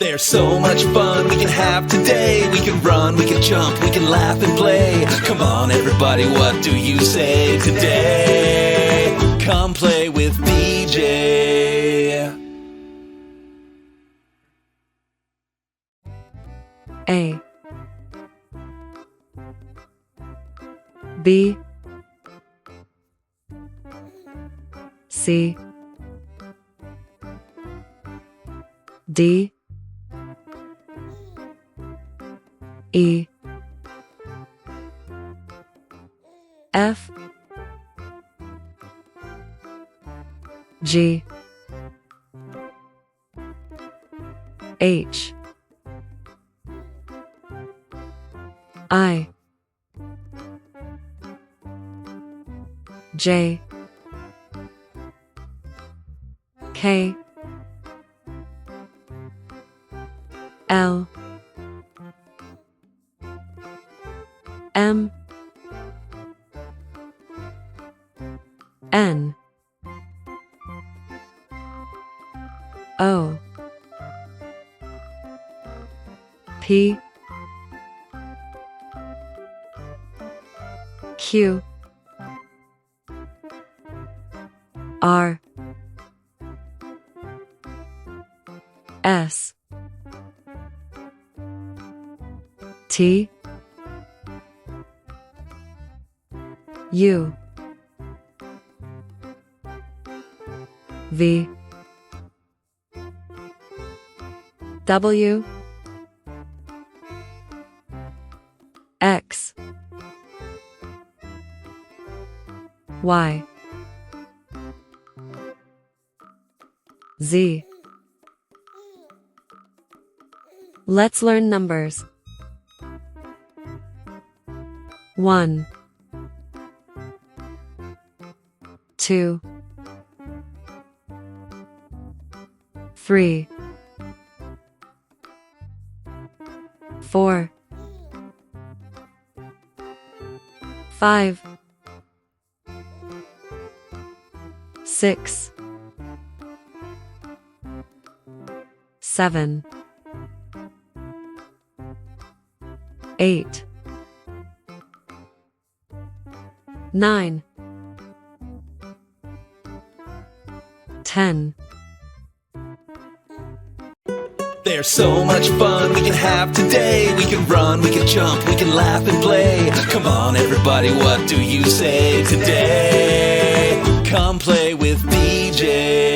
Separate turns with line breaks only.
There's so much fun we can have today. We can run, we can jump, we can laugh and play. Come on everybody, what do you say today? Come play with DJ.
A B C D E F G H I J K L M N O P Q R S T U V W X Y Z. Let's learn numbers. 1 2 3 4 5 6 7 8 9 10.
There's so much fun we can have today. We can run, we can jump, we can laugh and play. Come on everybody, what do you say today? Come play with DJ.